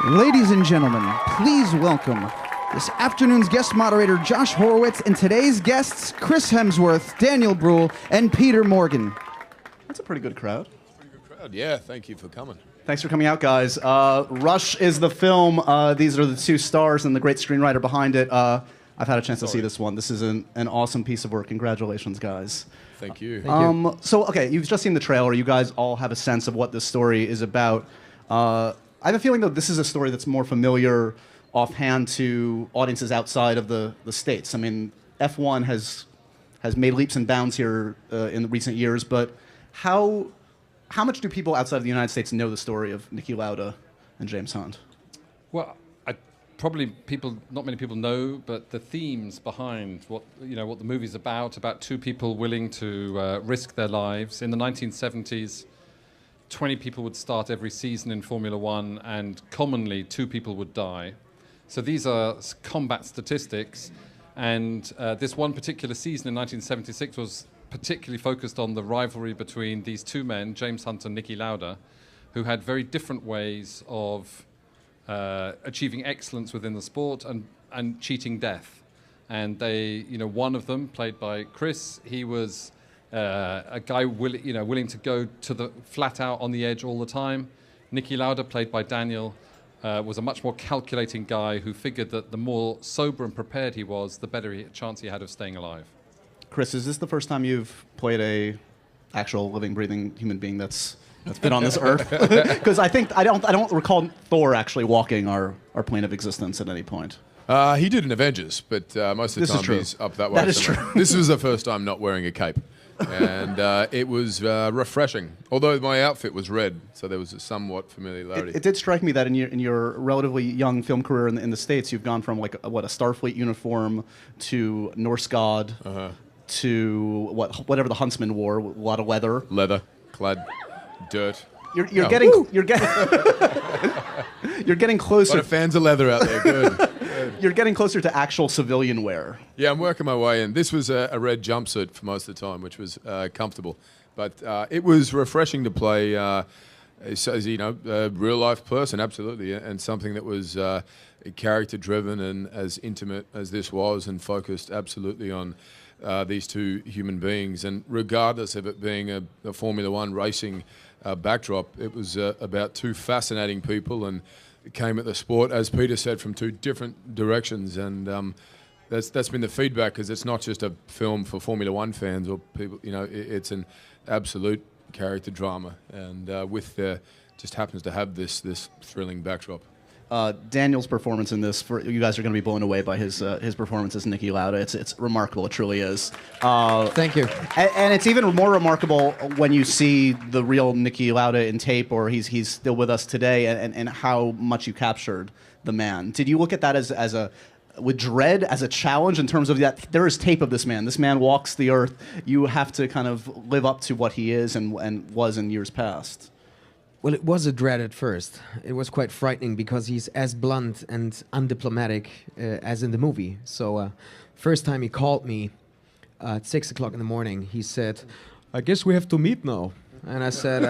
Ladies and gentlemen, please welcome this afternoon's guest moderator, Josh Horowitz, and today's guests, Chris Hemsworth, Daniel Brühl, and Peter Morgan. That's a pretty good crowd. Pretty good crowd, yeah. Thank you for coming. Thanks for coming out, guys. Rush is the film. These are the two stars and the great screenwriter behind it. I've had a chance to see this one. This is an awesome piece of work. Congratulations, guys. Thank you. So, okay, you've just seen the trailer. You guys all have a sense of what this story is about. I have a feeling, though, this is a story that's more familiar offhand to audiences outside of the States. I mean, F1 has made leaps and bounds here in the recent years, but how much do people outside of the United States know the story of Niki Lauda and James Hunt? Well, not many people know, but the themes behind what the movie's about two people willing to risk their lives. In the 1970s, 20 people would start every season in Formula One, and commonly 2 people would die. So these are combat statistics, and this one particular season in 1976 was particularly focused on the rivalry between these 2 men, James Hunt and Niki Lauda, who had very different ways of achieving excellence within the sport and cheating death. And they, one of them, played by Chris, he was a guy willing to go to the flat out on the edge all the time. Niki Lauda, played by Daniel, was a much more calculating guy who figured that the more sober and prepared he was, the better chance he had of staying alive. Chris, is this the first time you've played a actual living, breathing human being that's been on this earth? Because I don't recall Thor actually walking our plane of existence at any point. He did in Avengers, but most of the time he's up that way. That is true. This was the first time not wearing a cape, and it was refreshing. Although my outfit was red, so there was a somewhat familiarity. It did strike me that in your relatively young film career in the States, you've gone from a Starfleet uniform to Norse god to whatever the huntsman wore, a lot of leather clad, dirt. You're getting closer. A lot of fans of leather out there. Good. You're getting closer to actual civilian wear. Yeah, I'm working my way in. This was a red jumpsuit for most of the time, which was comfortable. But it was refreshing to play, as a real-life person, absolutely, and something that was character-driven and as intimate as this was, and focused absolutely on these 2 human beings. And regardless of it being a Formula One racing backdrop, it was about 2 fascinating people, and it came at the sport, as Peter said, from 2 different directions. And that's been the feedback, because it's not just a film for Formula One fans or people. It's an absolute character drama, and just happens to have this thrilling backdrop. Daniel's performance in this, you guys are going to be blown away by his performance as Niki Lauda. It's remarkable. It truly is. Thank you. And it's even more remarkable when you see the real Niki Lauda in tape, or he's still with us today, and how much you captured the man. Did you look at that with dread, as a challenge, in terms of that there is tape of this man? This man walks the earth. You have to kind of live up to what he is and was in years past. Well, it was a dread at first. It was quite frightening because he's as blunt and undiplomatic as in the movie. So first time he called me at 6 o'clock in the morning, he said, "I guess we have to meet now." And I said,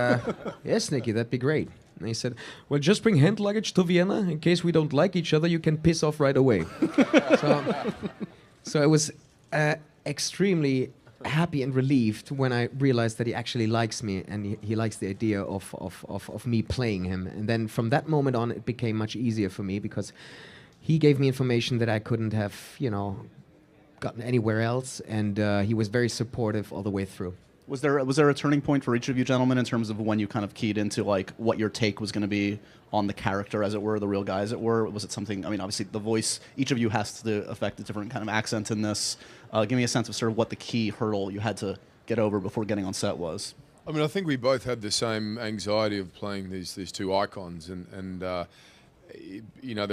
"Yes, Niki, that'd be great." And he said, "Well, just bring hand luggage to Vienna. In case we don't like each other, you can piss off right away." So I was extremely happy and relieved when I realized that he actually likes me, and he likes the idea of me playing him. And then from that moment on, it became much easier for me, because he gave me information that I couldn't have, gotten anywhere else, and he was very supportive all the way through. Was there a turning point for each of you gentlemen in terms of when you kind of keyed into what your take was going to be on the character, as it were, the real guy, as it were? Was it something? I mean, obviously the voice. Each of you has to affect a different kind of accent in this. Give me a sense of sort of what the key hurdle you had to get over before getting on set was. I mean, I think we both had the same anxiety of playing these 2 icons, and there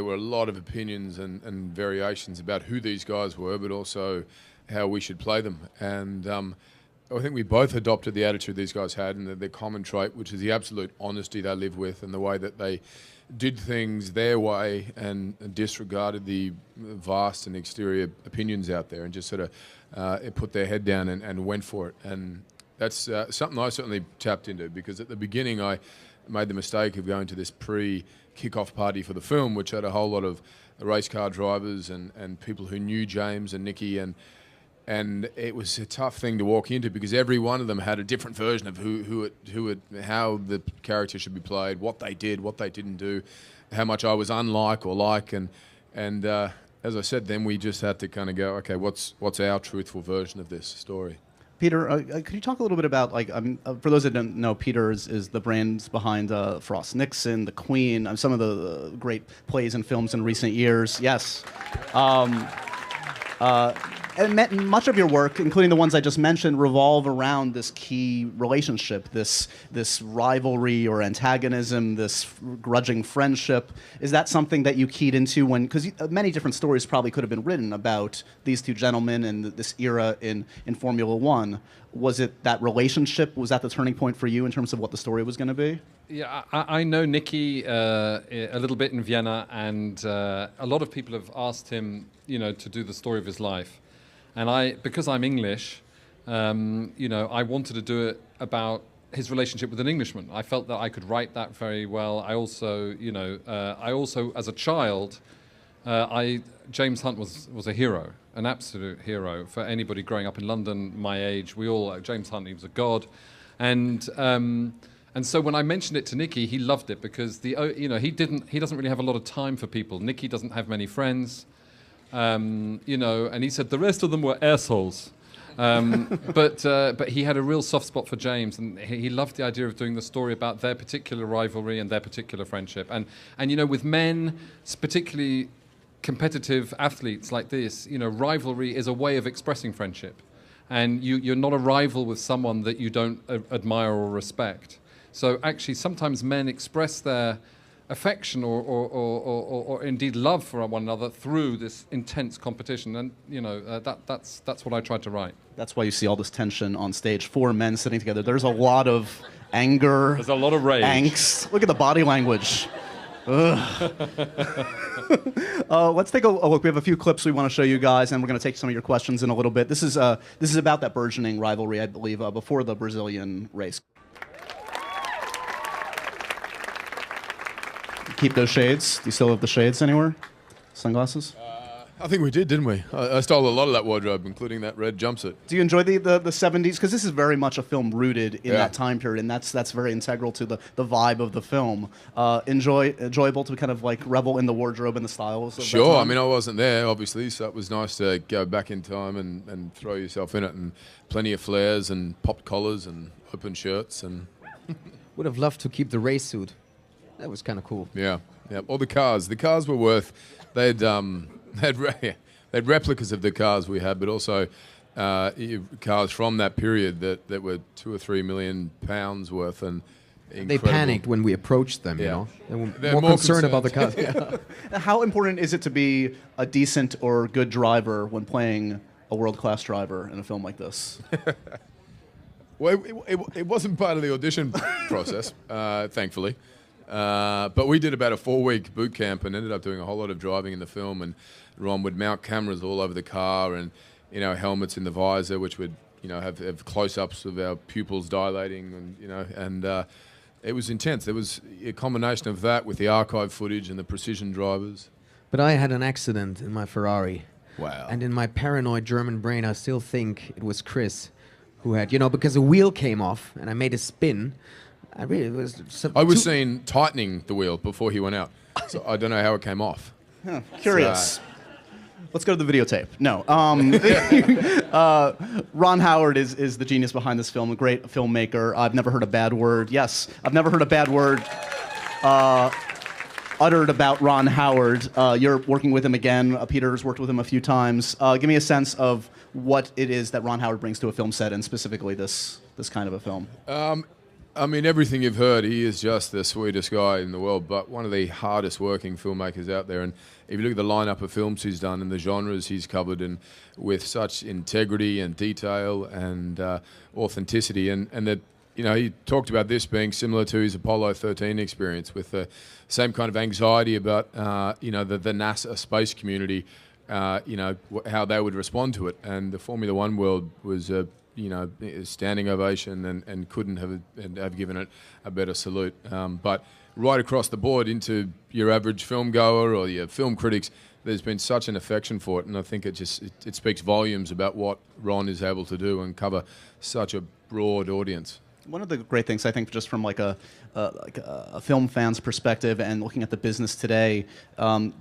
were a lot of opinions and variations about who these guys were, but also how we should play them. And I think we both adopted the attitude these guys had, and their common trait, which is the absolute honesty they live with, and the way that they did things their way and disregarded the vast and exterior opinions out there, and just sort of put their head down and went for it. And that's something I certainly tapped into, because at the beginning I made the mistake of going to this pre-kickoff party for the film, which had a whole lot of race car drivers and people who knew James and Niki, and it was a tough thing to walk into because every one of them had a different version of how the character should be played, what they did, what they didn't do, how much I was unlike or like, and as I said, then we just had to kind of go, okay, what's our truthful version of this story? Peter, could you talk a little bit about, like, for those that don't know, Peter is the brains behind Frost Nixon, The Queen, some of the great plays and films in recent years. Yes. And much of your work, including the ones I just mentioned, revolve around this key relationship, this rivalry or antagonism, this grudging friendship. Is that something that you keyed into when, because many different stories probably could have been written about these two gentlemen and this era in Formula One. Was it that relationship? Was that the turning point for you in terms of what the story was going to be? Yeah, I know Niki a little bit in Vienna, and a lot of people have asked him, to do the story of his life. And because I'm English, I wanted to do it about his relationship with an Englishman. I felt that I could write that very well. I also, as a child, James Hunt was a hero, an absolute hero for anybody growing up in London, my age. James Hunt, he was a god, and so when I mentioned it to Niki, he loved it because he doesn't really have a lot of time for people. Niki doesn't have many friends. And he said the rest of them were assholes. But he had a real soft spot for James, and he loved the idea of doing the story about their particular rivalry and their particular friendship. And with men, particularly competitive athletes like this, rivalry is a way of expressing friendship. And you're not a rival with someone that you don't admire or respect. So actually, sometimes men express their affection or indeed love for one another through this intense competition, and that's what I tried to write. That's why you see all this tension on stage. 4 men sitting together. There's a lot of anger. There's a lot of rage. Angst. Look at the body language. Let's take a look. We have a few clips we want to show you guys, and we're going to take some of your questions in a little bit. This is about that burgeoning rivalry, I believe, before the Brazilian race. Keep those shades. Do you still have the shades anywhere? Sunglasses? I think we did, didn't we? I stole a lot of that wardrobe, including that red jumpsuit. Do you enjoy the 70s? Because this is very much a film rooted in that time period, and that's very integral to the vibe of the film. Enjoyable to kind of like revel in the wardrobe and the styles of Sure. that time? I mean, I wasn't there, obviously, so it was nice to go back in time and throw yourself in it, and plenty of flares and popped collars and open shirts. And Would have loved to keep the race suit. That was kind of cool. Yeah. All the cars. The cars were worth. They had replicas of the cars we had, but also cars from that period that were £2 or £3 million worth, and incredible. They panicked when we approached them. Yeah. They were They're more concerned about the cars. How important is it to be a decent or good driver when playing a world-class driver in a film like this? Well, it wasn't part of the audition process, thankfully. But we did about a 4-week boot camp and ended up doing a whole lot of driving in the film. And Ron would mount cameras all over the car and, helmets in the visor, which would, have close-ups of our pupils dilating, and it was intense. There was a combination of that with the archive footage and the precision drivers. But I had an accident in my Ferrari. Wow. And in my paranoid German brain, I still think it was Chris who had, because a wheel came off and I made a spin. I was seen tightening the wheel before he went out, so I don't know how it came off. Curious. Let's go to the videotape. No. Ron Howard is the genius behind this film, a great filmmaker. I've never heard a bad word. Yes, I've never heard a bad word uttered about Ron Howard. You're working with him again. Peter's worked with him a few times. Give me a sense of what it is that Ron Howard brings to a film set, and specifically this kind of a film. I mean, everything you've heard, he is just the sweetest guy in the world, but one of the hardest working filmmakers out there. And if you look at the lineup of films he's done and the genres he's covered, and with such integrity and detail and authenticity, and that, he talked about this being similar to his Apollo 13 experience, with the same kind of anxiety about, the NASA space community, how they would respond to it. And the Formula One world was standing ovation and couldn't have given it a better salute. But right across the board into your average film goer or your film critics, there's been such an affection for it, and I think it speaks volumes about what Ron is able to do and cover such a broad audience. One of the great things, I think, just from like a film fan's perspective and looking at the business today,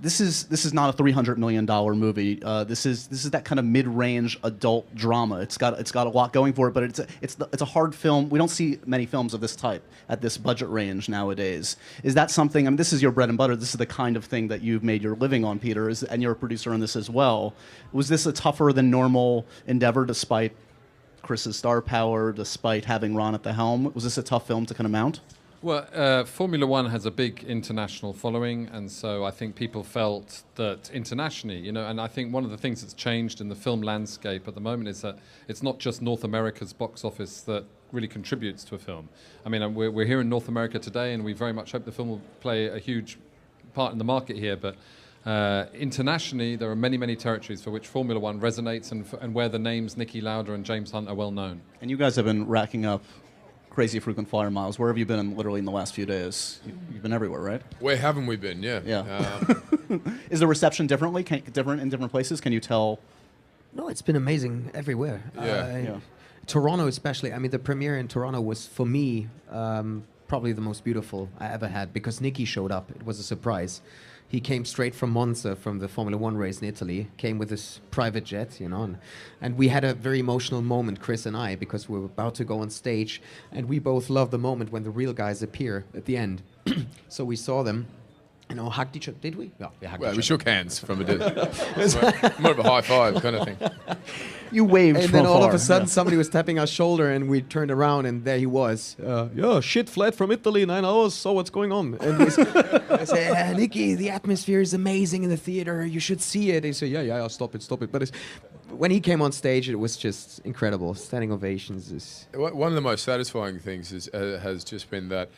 this is not a $300 million movie. This is that kind of mid-range adult drama. It's got a lot going for it, but it's a hard film. We don't see many films of this type at this budget range nowadays. Is that something? I mean, this is your bread and butter. This is the kind of thing that you've made your living on, Peter, and you're a producer on this as well. Was this a tougher than normal endeavor, despite Chris's star power, despite having Ron at the helm? Was this a tough film to kind of mount? Well, Formula One has a big international following, and so I think people felt that internationally, and I think one of the things that's changed in the film landscape at the moment is that it's not just North America's box office that really contributes to a film. I mean, we're here in North America today, and we very much hope the film will play a huge part in the market here, but internationally, there are many, many territories for which Formula One resonates and where the names Niki Lauda and James Hunt are well known. And you guys have been racking up crazy frequent flyer miles. Where have you been literally in the last few days? You've been everywhere, right? Where haven't we been? Yeah. Is the reception different in different places? Can you tell? No, it's been amazing everywhere. Yeah. Toronto especially. I mean, the premiere in Toronto was, for me, probably the most beautiful I ever had, because Niki showed up. It was a surprise. He came straight from Monza, from the Formula One race in Italy, came with his private jet, and we had a very emotional moment, Chris and I, because we were about to go on stage, and we both love the moment when the real guys appear at the end. So we saw them, hugged each other. Did we? No, we hugged each other. We shook hands from a distance. More of a high five kind of thing. You waved and from then all afar. of a sudden somebody was tapping our shoulder, and we turned around, and there he was. Shit, flight from Italy, 9 hours, so what's going on? And I said, Niki, the atmosphere is amazing in the theater, you should see it. He said, yeah, stop it. But when he came on stage, it was just incredible. Standing ovations. One of the most satisfying things has just been that,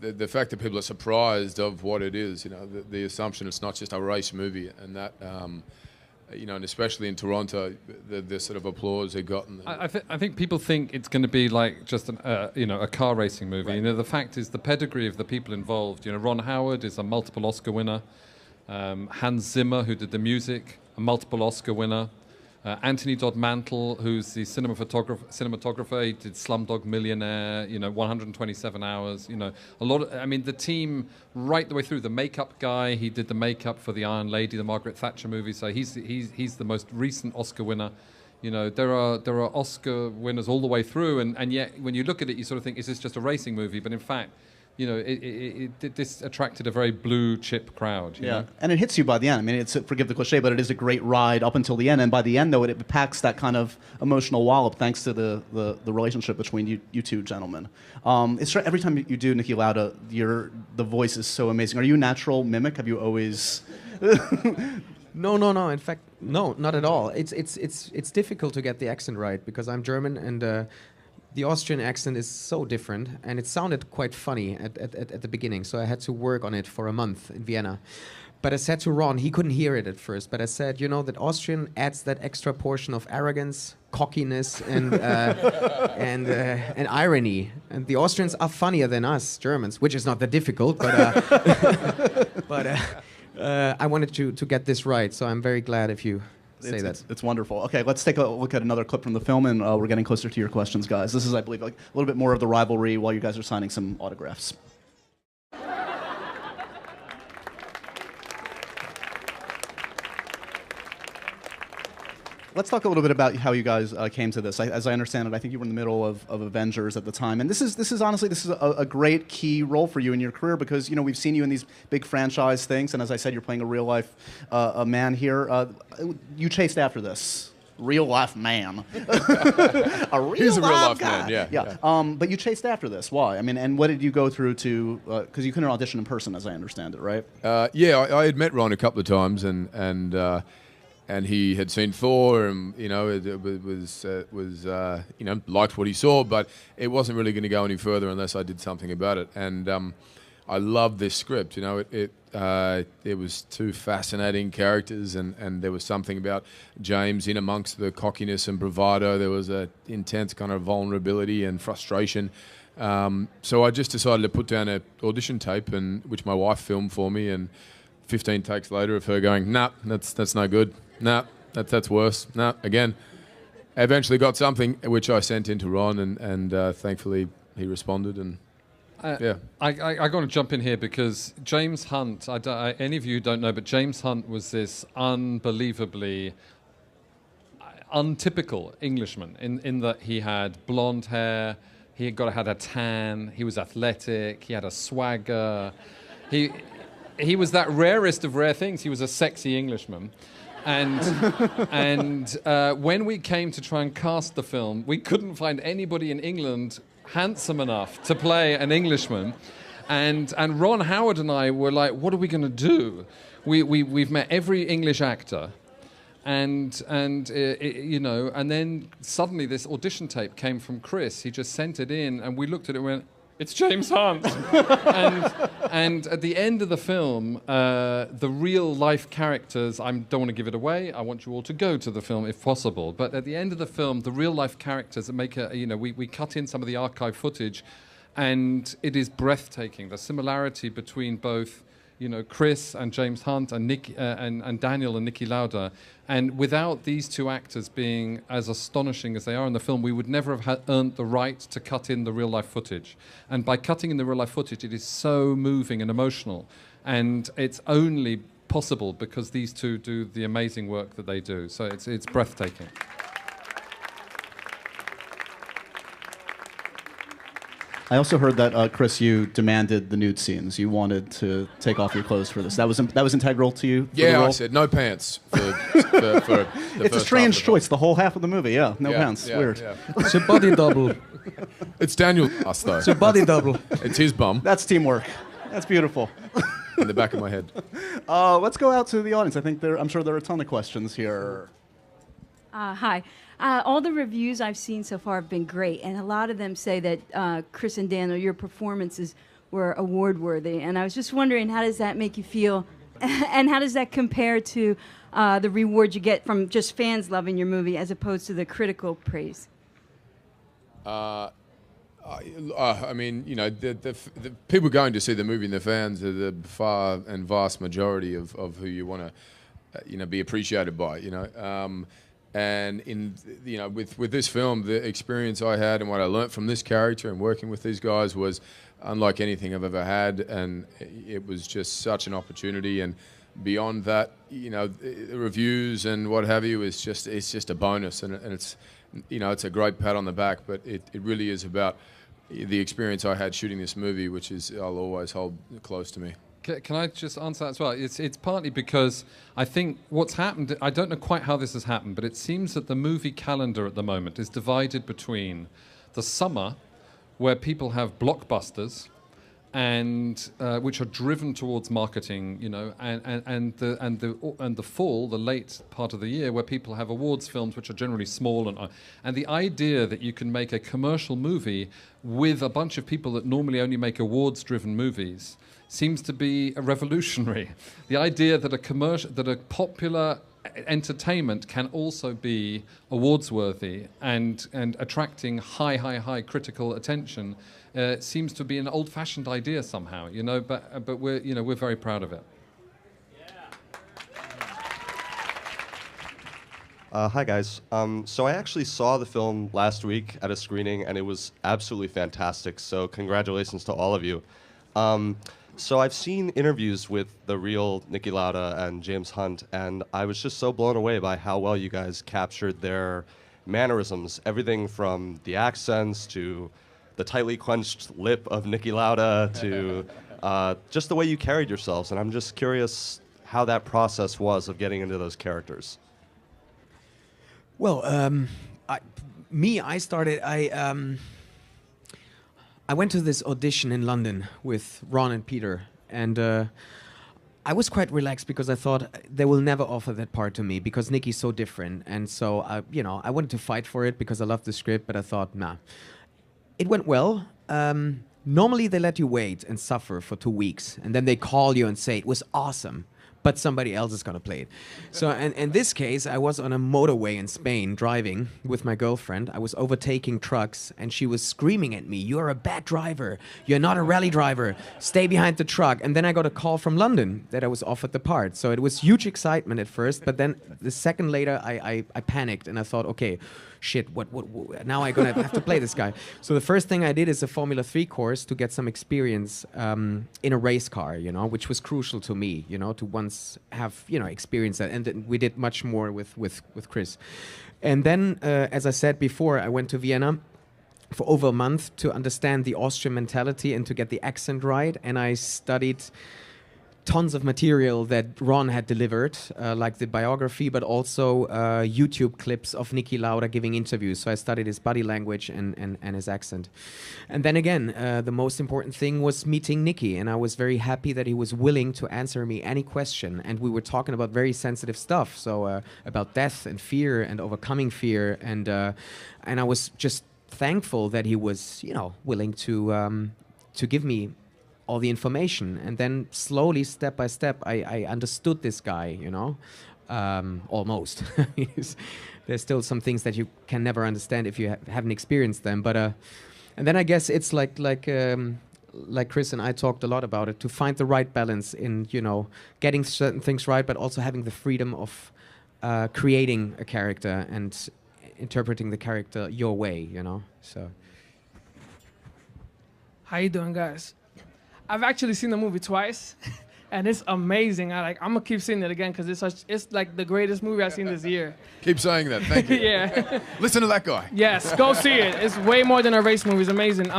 the fact that people are surprised of what it is, the assumption it's not just a race movie, and that, and especially in Toronto, the sort of applause they've gotten. I think people think it's going to be like just a car racing movie. Right. The fact is the pedigree of the people involved. Ron Howard is a multiple Oscar winner. Hans Zimmer, who did the music, a multiple Oscar winner. Anthony Dodd Mantle, who's the cinematographer, he did Slumdog Millionaire, 127 hours, a lot of, the team right the way through. The makeup guy, he did the makeup for the Iron Lady, the Margaret Thatcher movie, so he's the most recent Oscar winner. There are Oscar winners all the way through, and yet when you look at it, you sort of think, is this just a racing movie? But in fact, this attracted a very blue chip crowd. You know? And it hits you by the end. It's forgive the cliche, but it is a great ride up until the end. And by the end, though, it packs that kind of emotional wallop thanks to the relationship between you two gentlemen. It's every time you do Niki Lauda, the voice is so amazing. Are you a natural mimic? Have you always? No. In fact, no, not at all. It's difficult to get the accent right because I'm German and. The Austrian accent is so different, and it sounded quite funny at the beginning, so I had to work on it for a month in Vienna. But I said to Ron, he couldn't hear it at first, but I said, that Austrian adds that extra portion of arrogance, cockiness, and irony. And the Austrians are funnier than us Germans, which is not that difficult, but I wanted to get this right, so I'm very glad if you... It's wonderful. Okay, let's take a look at another clip from the film, and we're getting closer to your questions, guys. This is, I believe, like a little bit more of the rivalry while you guys are signing some autographs. Let's talk a little bit about how you guys came to this. As I understand it, I think you were in the middle of Avengers at the time, and this is honestly a great key role for you in your career because we've seen you in these big franchise things, and as I said, you're playing a real life a man here. You chased after this. Real life man. He's a real life guy. Man, yeah. But you chased after this. Why? and what did you go through to? Because you couldn't audition in person, as I understand it, right? I had met Ron a couple of times, and he had seen Thor, and liked what he saw, but it wasn't really going to go any further unless I did something about it. And I loved this script. You know, it was two fascinating characters, and there was something about James in amongst the cockiness and bravado. There was a intense kind of vulnerability and frustration. So I just decided to put down an audition tape, which my wife filmed for me, and 15 takes later of her going, "Nah, that's no good. Nah, that's worse. Nah, again." I eventually got something which I sent in to Ron, and thankfully he responded. And yeah, I got to jump in here because James Hunt. Any of you don't know, but James Hunt was this unbelievably untypical Englishman in that he had blonde hair. He had a tan. He was athletic. He had a swagger. He was that rarest of rare things. He was a sexy Englishman. And when we came to try and cast the film, we couldn't find anybody in England handsome enough to play an Englishman. And Ron Howard and I were like, what are we going to do? We've met every English actor. And then suddenly this audition tape came from Chris. He just sent it in, and we looked at it and went, it's James Hunt. and at the end of the film, the real life characters, I don't want to give it away. I want you all to go to the film if possible. But at the end of the film, the real life characters that make we cut in some of the archive footage, and it is breathtaking. The similarity between both, Chris and James Hunt and and Daniel and Niki Lauda. And without these two actors being as astonishing as they are in the film, we would never have earned the right to cut in the real-life footage. And by cutting in the real-life footage, it is so moving and emotional. And it's only possible because these two do the amazing work that they do. So it's breathtaking. I also heard that, Chris, you demanded the nude scenes. You wanted to take off your clothes for this. That was integral to you? Yeah, I said no pants for the It's a strange choice, the whole half of the movie. Yeah, no pants. Weird. Yeah. It's a body double. It's Daniel's ass, though. It's a body double. It's his bum That's teamwork. That's beautiful. in the back of my head. Let's go out to the audience. I'm sure there are a ton of questions here. Hi. All the reviews I've seen so far have been great, and a lot of them say that Chris and Daniel, your performances were award-worthy. And I was just wondering, how does that make you feel, and how does that compare to the reward you get from just fans loving your movie as opposed to the critical praise? I mean, the people going to see the movie and the fans are the far and vast majority of who you want to, be appreciated by. And with this film, the experience I had and what I learnt from this character and working with these guys was unlike anything I've ever had, and it was just such an opportunity. And beyond that, the reviews and what have you it's just a bonus, and it's it's a great pat on the back, but it really is about the experience I had shooting this movie, which I'll always hold close to me. Can I just answer that as well? It's partly because I think what's happened, I don't know quite how this has happened, but it seems that the movie calendar at the moment is divided between the summer, where people have blockbusters, and which are driven towards marketing, and the fall, the late part of the year, where people have awards films, which are generally small, and the idea that you can make a commercial movie with a bunch of people that normally only make awards-driven movies seems to be a revolutionary. The idea that a popular entertainment can also be awards-worthy and attracting high critical attention seems to be an old-fashioned idea somehow, But we're very proud of it. Hi guys. So I actually saw the film last week at a screening, and it was absolutely fantastic. So congratulations to all of you. So I've seen interviews with the real Niki Lauda and James Hunt, and I was just so blown away by how well you guys captured their mannerisms, everything from the accents to the tightly clenched lip of Niki Lauda to just the way you carried yourselves. And I'm just curious how that process was of getting into those characters. Well, I went to this audition in London with Ron and Peter, and I was quite relaxed because I thought they will never offer that part to me because Niki's so different. And so, I wanted to fight for it because I loved the script, but I thought, nah. It went well. Normally they let you wait and suffer for 2 weeks, and then they call you and say it was awesome, but somebody else is going to play it. So in this case, I was on a motorway in Spain driving with my girlfriend. I was overtaking trucks, and she was screaming at me, "You're a bad driver. You're not a rally driver. Stay behind the truck." And then I got a call from London that I was offered the part. So it was huge excitement at first, but then the second later, I panicked, and I thought, okay, shit, what now I'm gonna have to play this guy. So the first thing I did is a Formula 3 course to get some experience in a race car, which was crucial to me, to once have, experience that. And then we did much more with Chris. And then, as I said before, I went to Vienna for over a month to understand the Austrian mentality and to get the accent right. And I studied tons of material that Ron had delivered, like the biography, but also YouTube clips of Niki Lauda giving interviews. So I studied his body language and his accent. And then again, the most important thing was meeting Niki, and I was very happy that he was willing to answer me any question. And we were talking about very sensitive stuff, so about death and fear and overcoming fear. And I was just thankful that he was, willing to give me all the information. And then slowly, step by step, I understood this guy, almost. There's still some things that you can never understand if you haven't experienced them. But and then I guess it's like Chris and I talked a lot about it, to find the right balance in, getting certain things right, but also having the freedom of creating a character and interpreting the character your way, So. How you doing, guys? I've actually seen the movie twice, and it's amazing. I'm gonna keep seeing it again because it's like the greatest movie I've seen this year. Keep saying that. Thank you. Yeah. Listen to that guy. Yes, go see it. It's way more than a race movie. It's amazing.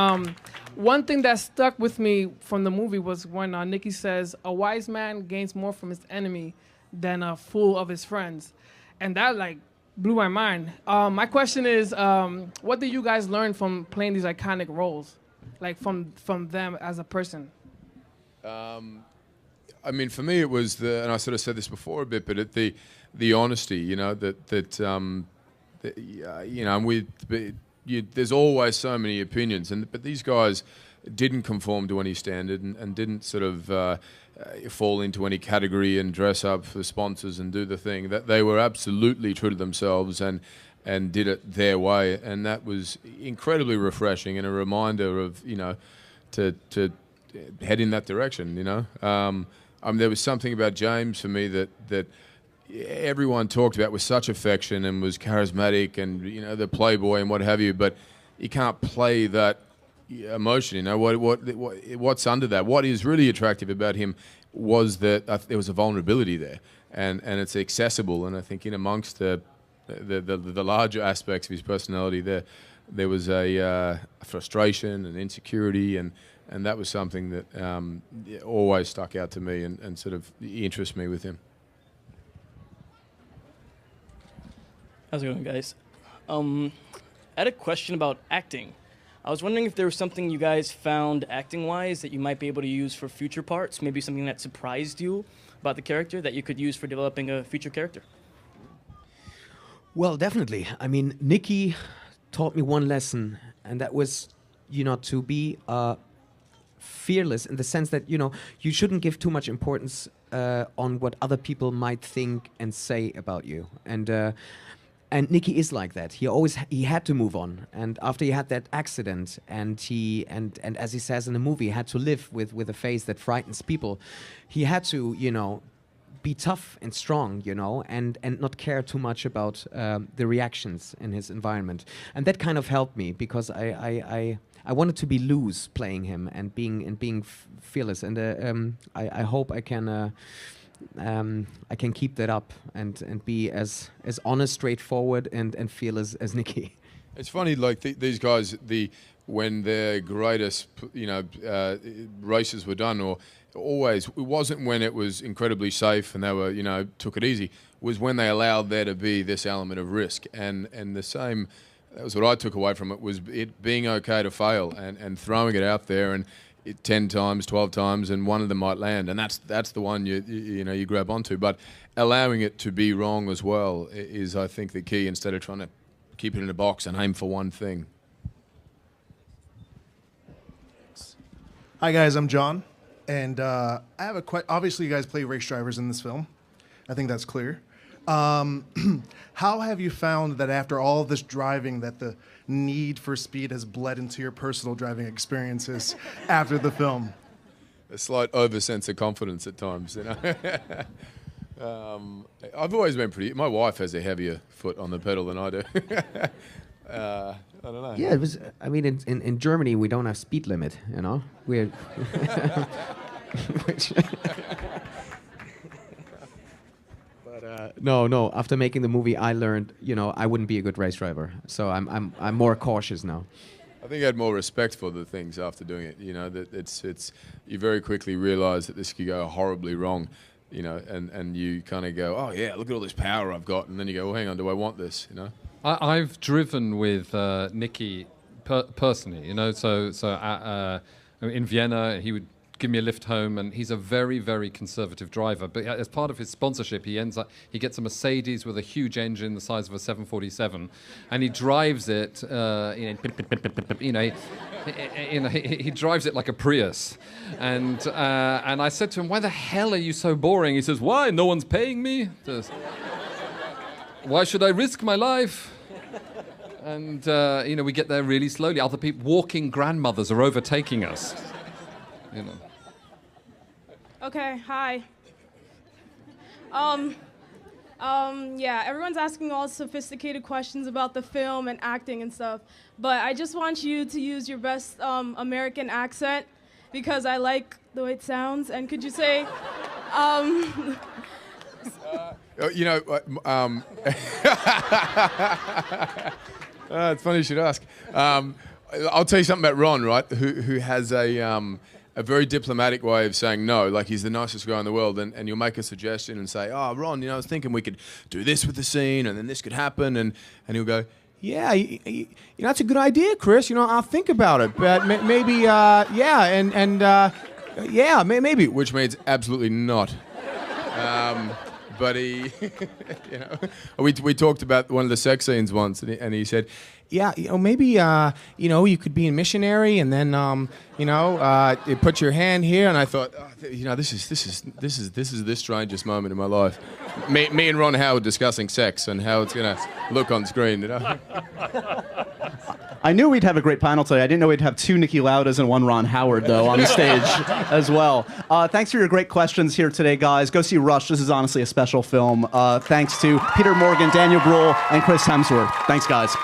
One thing that stuck with me from the movie was when Niki says, "A wise man gains more from his enemy than a fool of his friends," and that blew my mind. My question is, what did you guys learn from playing these iconic roles, from them as a person? I mean, for me, it was and I sort of said this before a bit, but the honesty, there's always so many opinions, but these guys didn't conform to any standard and didn't sort of fall into any category and dress up for sponsors and do the thing. That they were absolutely true to themselves and did it their way, and that was incredibly refreshing and a reminder of to head in that direction. There was something about James for me that everyone talked about with such affection and was charismatic and the playboy and what have you, but you can't play that emotion. What's under that? What is really attractive about him was that there was a vulnerability there, and it's accessible. And I think in amongst the larger aspects of his personality, there was a frustration and insecurity, and that was something that always stuck out to me and sort of interests me with him. How's it going, guys? I had a question about acting. I was wondering if there was something you guys found acting-wise that you might be able to use for future parts, maybe something that surprised you about the character that you could use for developing a future character. Well, definitely. I mean, Niki taught me one lesson, and that was, to be fearless in the sense that, you shouldn't give too much importance on what other people might think and say about you. And Niki is like that. He had to move on, and after he had that accident, and as he says in the movie, he had to live with a face that frightens people. He had to, be tough and strong, and not care too much about the reactions in his environment. And that kind of helped me because I wanted to be loose playing him and being fearless. And I hope I can keep that up and be as honest, straightforward, and fearless as Niki. It's funny, these guys, when their greatest, races were done, or always, it wasn't when it was incredibly safe and they were, took it easy. It was when they allowed there to be this element of risk, and the same. That was what I took away from it, was it being okay to fail and throwing it out there and 10 times, 12 times, and one of them might land, and that's the one you grab onto. But allowing it to be wrong as well is, I think, the key, instead of trying to keep it in a box and aim for one thing. Hi guys, I'm John, and I have a obviously you guys play race drivers in this film. I think that's clear. How have you found that after all of this driving that the need for speed has bled into your personal driving experiences after the film? A slight over-sense of confidence at times, you know. I've always been pretty... My wife has a heavier foot on the pedal than I do. I don't know. Yeah, it was. I mean, in Germany we don't have speed limit. You know, we're. Which, no. After making the movie, I learned, I wouldn't be a good race driver. So I'm more cautious now. I think I had more respect for the things after doing it. You know, that it's you very quickly realise that this could go horribly wrong. You know, and you kind of go, oh yeah, look at all this power I've got, and then you go, well, hang on, do I want this? You know. I've driven with Niki personally, so in Vienna he would give me a lift home, and he's a very, very conservative driver. But as part of his sponsorship, he gets a Mercedes with a huge engine the size of a 747, and he drives it, he drives it like a Prius. And I said to him, why the hell are you so boring? He says, why? No one's paying me? Why should I risk my life? And, we get there really slowly. Other people, walking grandmothers are overtaking us. Okay, hi. Yeah, everyone's asking all sophisticated questions about the film and acting and stuff, but I just want you to use your best American accent because I like the way it sounds. And could you say, it's funny you should ask. I'll tell you something about Ron, right? Who has a very diplomatic way of saying no. Like, he's the nicest guy in the world, and you'll make a suggestion and say, oh, Ron, I was thinking we could do this with the scene, and then this could happen, and he'll go, yeah, that's a good idea, Chris. I'll think about it, but maybe, yeah, maybe, which means absolutely not. But he, we talked about one of the sex scenes once, and he said, yeah, maybe, you could be a missionary, and then, you put your hand here, and I thought, this is the strangest moment in my life. Me and Ron Howard discussing sex and how it's gonna look on screen, I knew we'd have a great panel today. I didn't know we'd have two Niki Laudas and one Ron Howard, though, on the stage as well. Thanks for your great questions here today, guys. Go see Rush. This is honestly a special film. Thanks to Peter Morgan, Daniel Brühl, and Chris Hemsworth. Thanks, guys.